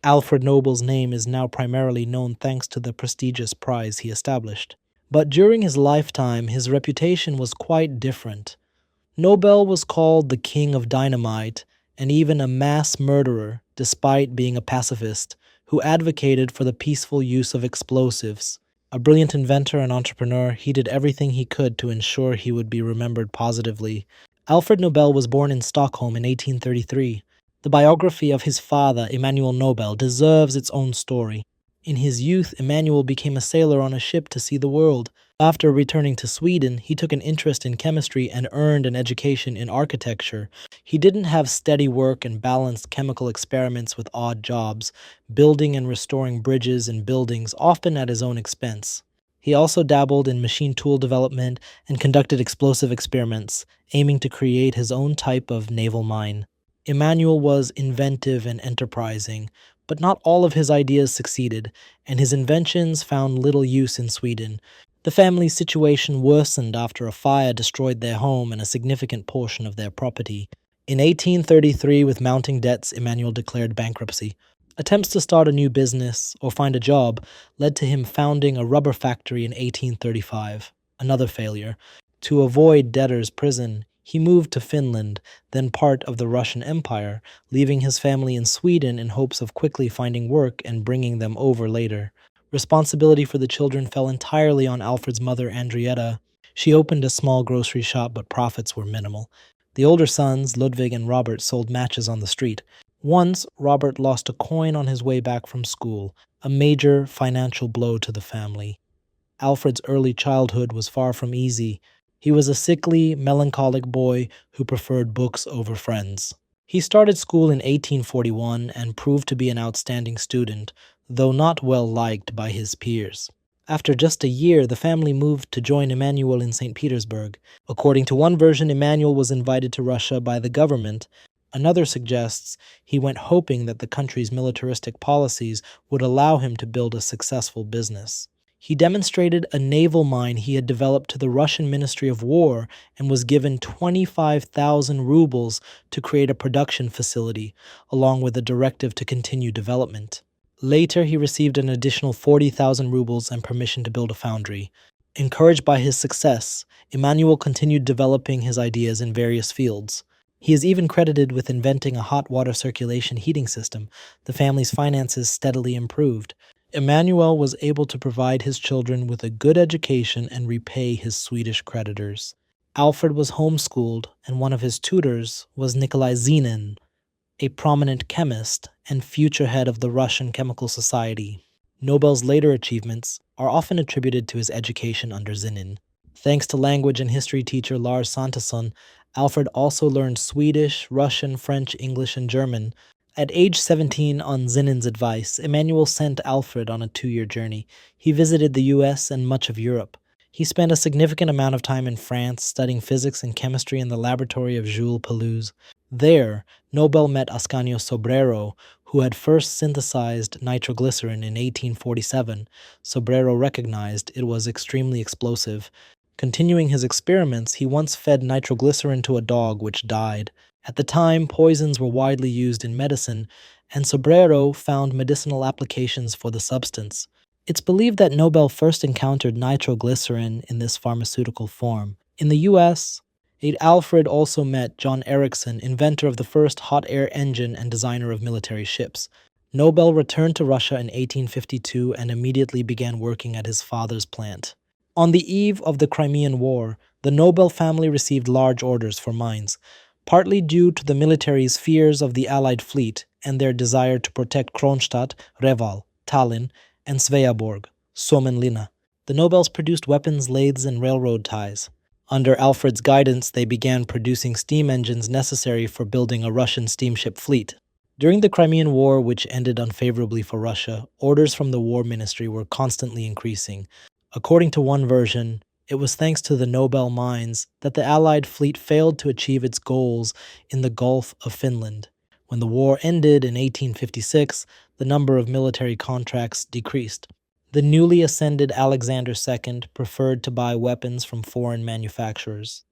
Alfred Nobel's name is now primarily known thanks to the prestigious prize he established. But during his lifetime, his reputation was quite different. Nobel was called the king of dynamite and even a mass murderer, despite being a pacifist who advocated for the peaceful use of explosives. A brilliant inventor and entrepreneur, he did everything he could to ensure he would be remembered positively. Alfred Nobel was born in Stockholm in 1833. The biography of his father, Emanuel Nobel, deserves its own story. In his youth, Emanuel became a sailor on a ship to see the world. After returning to Sweden, he took an interest in chemistry and earned an education in architecture. He didn't have steady work and balanced chemical experiments with odd jobs, building and restoring bridges and buildings, often at his own expense. He also dabbled in machine tool development and conducted explosive experiments, aiming to create his own type of naval mine. Emanuel was inventive and enterprising, but not all of his ideas succeeded, and his inventions found little use in Sweden. The family's situation worsened after a fire destroyed their home and a significant portion of their property. In 1833, with mounting debts, Emanuel declared bankruptcy. Attempts to start a new business or find a job led to him founding a rubber factory in 1835, another failure. To avoid debtor's prison, he moved to Finland, then part of the Russian Empire, leaving his family in Sweden in hopes of quickly finding work and bringing them over later. Responsibility for the children fell entirely on Alfred's mother, Andrietta. She opened a small grocery shop, but profits were minimal. The older sons, Ludwig and Robert, sold matches on the street. Once, Robert lost a coin on his way back from school, a major financial blow to the family. Alfred's early childhood was far from easy. He was a sickly, melancholic boy who preferred books over friends. He started school in 1841 and proved to be an outstanding student, though not well liked by his peers. After just a year, the family moved to join Emanuel in St. Petersburg. According to one version, Emanuel was invited to Russia by the government. Another suggests he went hoping that the country's militaristic policies would allow him to build a successful business. He demonstrated a naval mine he had developed to the Russian Ministry of War and was given 25,000 rubles to create a production facility, along with a directive to continue development. Later, he received an additional 40,000 rubles and permission to build a foundry. Encouraged by his success, Emanuel continued developing his ideas in various fields. He is even credited with inventing a hot water circulation heating system. The family's finances steadily improved. Emanuel was able to provide his children with a good education and repay his Swedish creditors. Alfred was homeschooled, and one of his tutors was Nikolai Zenin, a prominent chemist and future head of the Russian Chemical Society. Nobel's later achievements are often attributed to his education under Zenin. Thanks to language and history teacher Lars Santason, Alfred also learned Swedish, Russian, French, English, and German. At age 17, on Zenin's advice, Emanuel sent Alfred on a 2-year journey. He visited the US and much of Europe. He spent a significant amount of time in France studying physics and chemistry in the laboratory of Jules Pelouse. There, Nobel met Ascanio Sobrero, who had first synthesized nitroglycerin in 1847. Sobrero recognized it was extremely explosive. Continuing his experiments, he once fed nitroglycerin to a dog which died. At the time, poisons were widely used in medicine, and Sobrero found medicinal applications for the substance. It's believed that Nobel first encountered nitroglycerin in this pharmaceutical form. In the US, Alfred also met John Ericsson, inventor of the first hot air engine and designer of military ships. Nobel returned to Russia in 1852 and immediately began working at his father's plant. On the eve of the Crimean War, the Nobel family received large orders for mines, partly due to the military's fears of the Allied fleet and their desire to protect Kronstadt, Reval, Tallinn, and Sveaborg, Suomenlinna. The Nobels produced weapons, lathes, and railroad ties. Under Alfred's guidance, they began producing steam engines necessary for building a Russian steamship fleet. During the Crimean War, which ended unfavorably for Russia, orders from the War Ministry were constantly increasing. According to one version, it was thanks to the Nobel mines that the Allied fleet failed to achieve its goals in the Gulf of Finland. When the war ended in 1856, the number of military contracts decreased. The newly ascended Alexander II preferred to buy weapons from foreign manufacturers.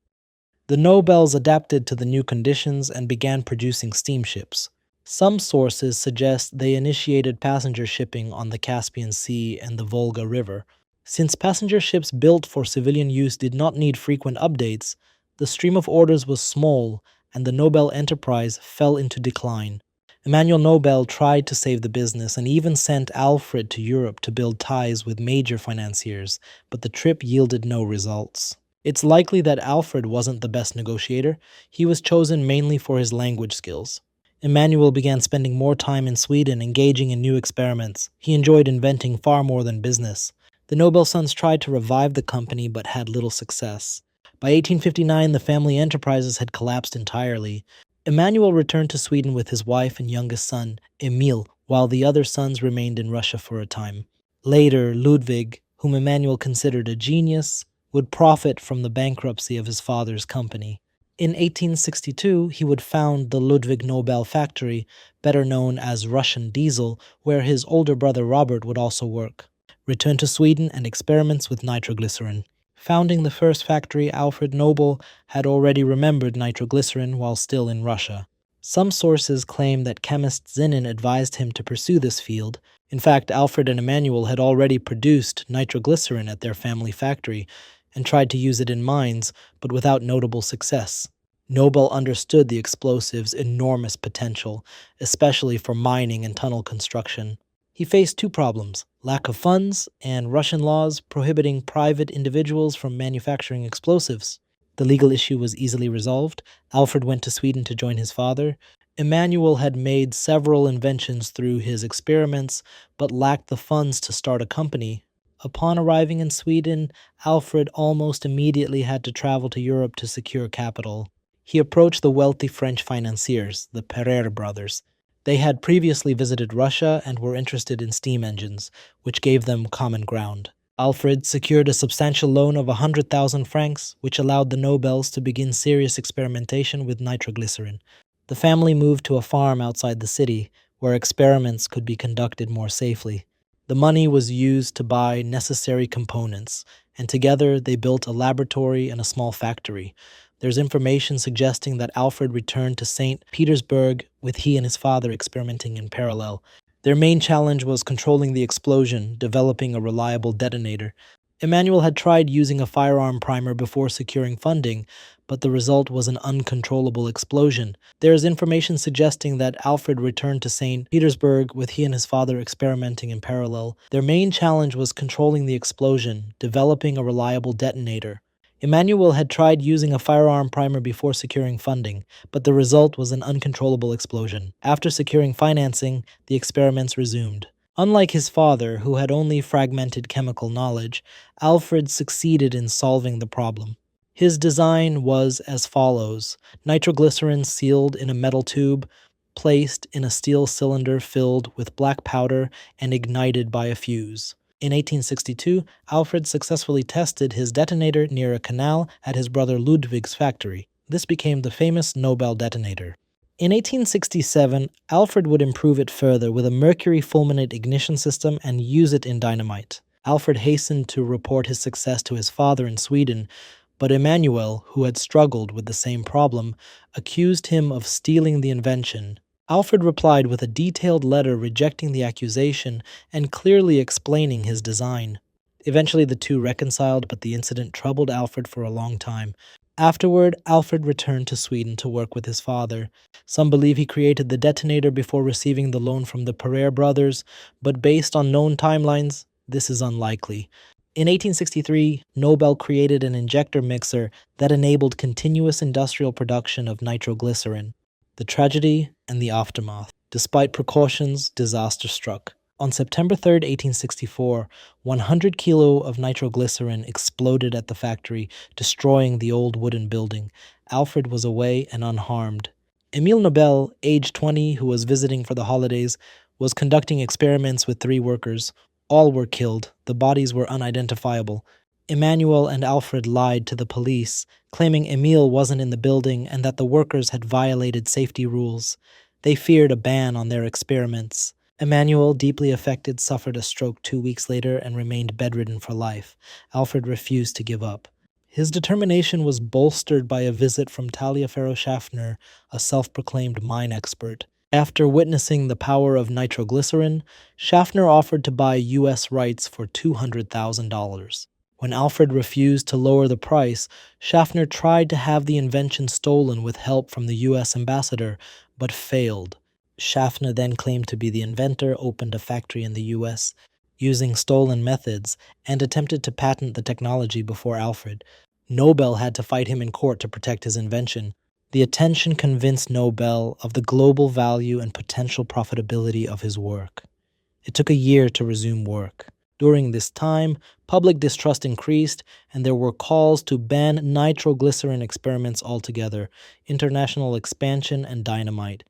The Nobels adapted to the new conditions and began producing steamships. Some sources suggest they initiated passenger shipping on the Caspian Sea and the Volga River. Since passenger ships built for civilian use did not need frequent updates, the stream of orders was small and the Nobel enterprise fell into decline. Emmanuel Nobel tried to save the business and even sent Alfred to Europe to build ties with major financiers, but the trip yielded no results. It's likely that Alfred wasn't the best negotiator. He was chosen mainly for his language skills. Emmanuel began spending more time in Sweden engaging in new experiments. He enjoyed inventing far more than business. The Nobel sons tried to revive the company but had little success. By 1859, the family enterprises had collapsed entirely. Emmanuel returned to Sweden with his wife and youngest son, Emil, while the other sons remained in Russia for a time. Later, Ludwig, whom Emmanuel considered a genius, would profit from the bankruptcy of his father's company. In 1862, he would found the Ludwig Nobel factory, better known as Russian Diesel, where his older brother Robert would also work. Return to Sweden and experiments with nitroglycerin. Founding the first factory, Alfred Nobel had already remembered nitroglycerin while still in Russia. Some sources claim that chemist Zinin advised him to pursue this field. In fact, Alfred and Emmanuel had already produced nitroglycerin at their family factory and tried to use it in mines, but without notable success. Nobel understood the explosive's enormous potential, especially for mining and tunnel construction. He faced two problems: lack of funds and Russian laws prohibiting private individuals from manufacturing explosives. The legal issue was easily resolved. Alfred went to Sweden to join his father. Emmanuel had made several inventions through his experiments, but lacked the funds to start a company. Upon arriving in Sweden, Alfred almost immediately had to travel to Europe to secure capital. He approached the wealthy French financiers, the Pereire brothers. They had previously visited Russia and were interested in steam engines, which gave them common ground. Alfred secured a substantial loan of 100,000 francs, which allowed the Nobels to begin serious experimentation with nitroglycerin. The family moved to a farm outside the city, where experiments could be conducted more safely. The money was used to buy necessary components, and together they built a laboratory and a small factory. There's information suggesting that Alfred returned to St. Petersburg with he and his father experimenting in parallel. Their main challenge was controlling the explosion, developing a reliable detonator. Emmanuel had tried using a firearm primer before securing funding, but the result was an uncontrollable explosion. There is information suggesting that Alfred returned to St. Petersburg with he and his father experimenting in parallel. Their main challenge was controlling the explosion, developing a reliable detonator. Emmanuel had tried using a firearm primer before securing funding, but the result was an uncontrollable explosion. After securing financing, the experiments resumed. Unlike his father, who had only fragmented chemical knowledge, Alfred succeeded in solving the problem. His design was as follows: nitroglycerin sealed in a metal tube, placed in a steel cylinder filled with black powder and ignited by a fuse. In 1862, Alfred successfully tested his detonator near a canal at his brother Ludwig's factory. This became the famous Nobel detonator. In 1867, Alfred would improve it further with a mercury fulminate ignition system and use it in dynamite. Alfred hastened to report his success to his father in Sweden, but Emmanuel, who had struggled with the same problem, accused him of stealing the invention. Alfred replied with a detailed letter rejecting the accusation and clearly explaining his design. Eventually the two reconciled, but the incident troubled Alfred for a long time. Afterward, Alfred returned to Sweden to work with his father. Some believe he created the detonator before receiving the loan from the Pereire brothers, but based on known timelines, this is unlikely. In 1863, Nobel created an injector mixer that enabled continuous industrial production of nitroglycerin. The tragedy and the aftermath. Despite precautions, disaster struck. On September 3, 1864, 100 kilo of nitroglycerin exploded at the factory, destroying the old wooden building. Alfred was away and unharmed. Emile Nobel, age 20, who was visiting for the holidays, was conducting experiments with 3 workers. All were killed. The bodies were unidentifiable. Emmanuel and Alfred lied to the police, claiming Emile wasn't in the building and that the workers had violated safety rules. They feared a ban on their experiments. Emmanuel, deeply affected, suffered a stroke 2 weeks later and remained bedridden for life. Alfred refused to give up. His determination was bolstered by a visit from Taliaferro Schaffner, a self-proclaimed mine expert. After witnessing the power of nitroglycerin, Schaffner offered to buy U.S. rights for $200,000. When Alfred refused to lower the price, Schaffner tried to have the invention stolen with help from the U.S. ambassador, but failed. Schaffner then claimed to be the inventor, opened a factory in the U.S. using stolen methods, and attempted to patent the technology before Alfred. Nobel had to fight him in court to protect his invention. The attention convinced Nobel of the global value and potential profitability of his work. It took a year to resume work. During this time, public distrust increased, and there were calls to ban nitroglycerin experiments altogether, international expansion, and dynamite.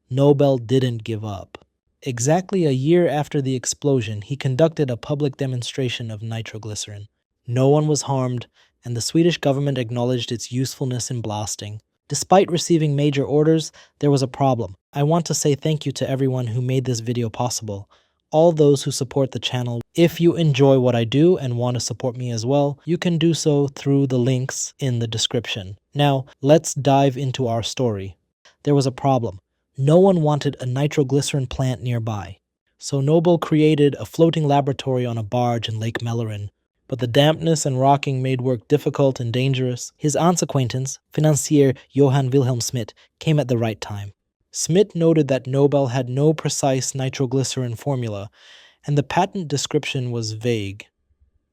Nobel didn't give up. Exactly a year after the explosion, he conducted a public demonstration of nitroglycerin. No one was harmed, and the Swedish government acknowledged its usefulness in blasting. Despite receiving major orders, there was a problem. I want to say thank you to everyone who made this video possible. All those who support the channel. If you enjoy what I do and want to support me as well, you can do so through the links in the description. Now, let's dive into our story. There was a problem. No one wanted a nitroglycerin plant nearby. So Nobel created a floating laboratory on a barge in Lake Mellerin. But the dampness and rocking made work difficult and dangerous. His aunt's acquaintance, financier Johann Wilhelm Schmidt, came at the right time. Schmidt noted that Nobel had no precise nitroglycerin formula, and the patent description was vague.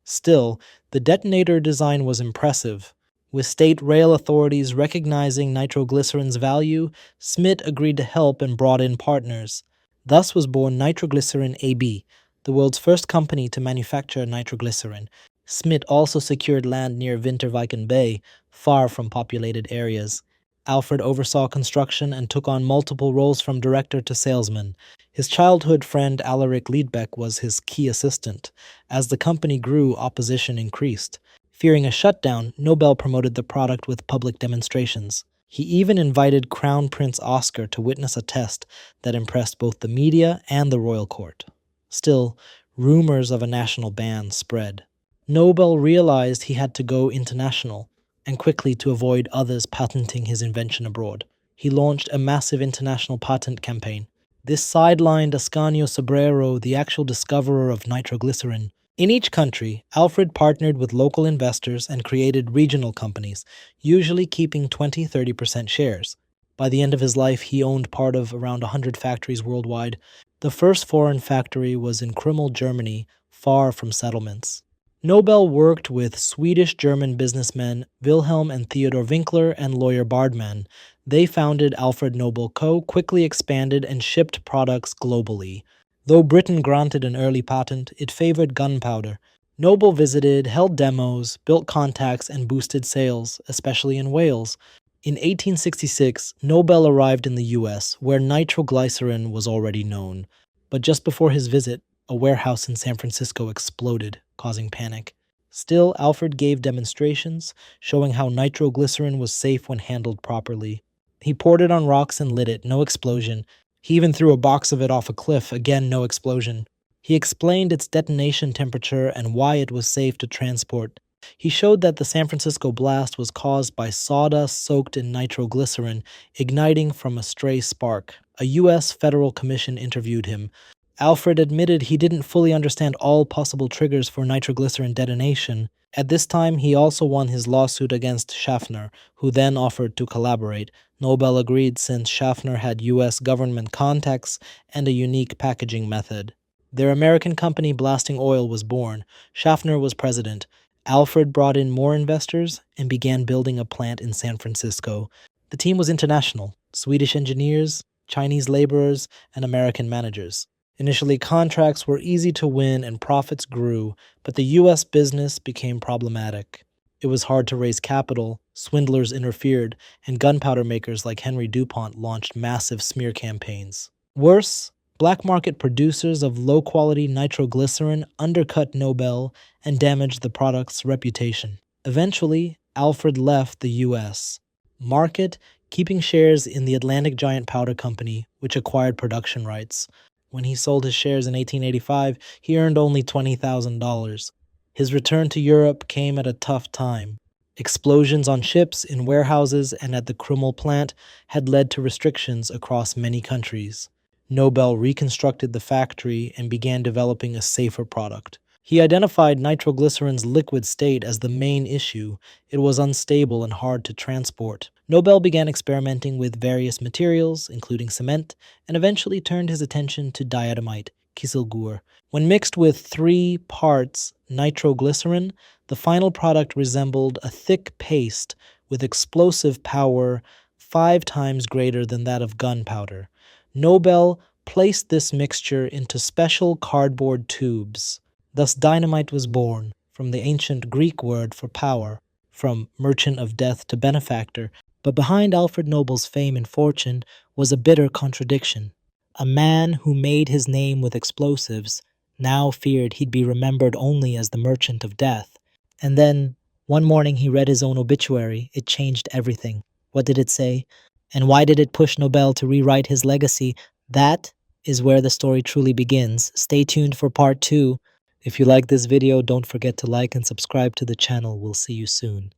Still, the detonator design was impressive. With state rail authorities recognizing nitroglycerin's value, Schmidt agreed to help and brought in partners. Thus was born Nitroglycerin AB, the world's first company to manufacture nitroglycerin. Schmidt also secured land near Vinterviken Bay, far from populated areas. Alfred oversaw construction and took on multiple roles from director to salesman. His childhood friend Alaric Liedbeck was his key assistant. As the company grew, opposition increased. Fearing a shutdown, Nobel promoted the product with public demonstrations. He even invited Crown Prince Oscar to witness a test that impressed both the media and the royal court. Still, rumors of a national ban spread. Nobel realized he had to go international, and quickly to avoid others patenting his invention abroad. He launched a massive international patent campaign. This sidelined Ascanio Sobrero, the actual discoverer of nitroglycerin. In each country, Alfred partnered with local investors and created regional companies, usually keeping 20–30% shares. By the end of his life, he owned part of around 100 factories worldwide. The first foreign factory was in Krimmel, Germany, far from settlements. Nobel worked with Swedish-German businessmen Wilhelm and Theodor Winkler and lawyer Bardman. They founded Alfred Nobel Co., quickly expanded and shipped products globally. Though Britain granted an early patent, it favored gunpowder. Nobel visited, held demos, built contacts, and boosted sales, especially in Wales. In 1866, Nobel arrived in the US, where nitroglycerin was already known. But just before his visit, a warehouse in San Francisco exploded, causing panic. Still, Alfred gave demonstrations, showing how nitroglycerin was safe when handled properly. He poured it on rocks and lit it, no explosion. He even threw a box of it off a cliff, again no explosion. He explained its detonation temperature and why it was safe to transport. He showed that the San Francisco blast was caused by sawdust soaked in nitroglycerin, igniting from a stray spark. A U.S. federal commission interviewed him. Alfred admitted he didn't fully understand all possible triggers for nitroglycerin detonation. At this time, he also won his lawsuit against Schaffner, who then offered to collaborate. Nobel agreed since Schaffner had U.S. government contacts and a unique packaging method. Their American company Blasting Oil was born. Schaffner was president. Alfred brought in more investors and began building a plant in San Francisco. The team was international: Swedish engineers, Chinese laborers, and American managers. Initially, contracts were easy to win and profits grew, but the U.S. business became problematic. It was hard to raise capital, swindlers interfered, and gunpowder makers like Henry DuPont launched massive smear campaigns. Worse, black market producers of low-quality nitroglycerin undercut Nobel and damaged the product's reputation. Eventually, Alfred left the U.S. market, keeping shares in the Atlantic Giant Powder Company, which acquired production rights. When he sold his shares in 1885, he earned only $20,000. His return to Europe came at a tough time. Explosions on ships, in warehouses, and at the Krumel plant had led to restrictions across many countries. Nobel reconstructed the factory and began developing a safer product. He identified nitroglycerin's liquid state as the main issue. It was unstable and hard to transport. Nobel began experimenting with various materials, including cement, and eventually turned his attention to diatomite, kiselgur. When mixed with 3 parts nitroglycerin, the final product resembled a thick paste with explosive power 5 times greater than that of gunpowder. Nobel placed this mixture into special cardboard tubes. Thus dynamite was born, from the ancient Greek word for power, from merchant of death to benefactor. But behind Alfred Nobel's fame and fortune was a bitter contradiction. A man who made his name with explosives now feared he'd be remembered only as the merchant of death. And then, one morning he read his own obituary. It changed everything. What did it say? And why did it push Nobel to rewrite his legacy? That is where the story truly begins. Stay tuned for part 2. If you like this video, don't forget to like and subscribe to the channel. We'll see you soon.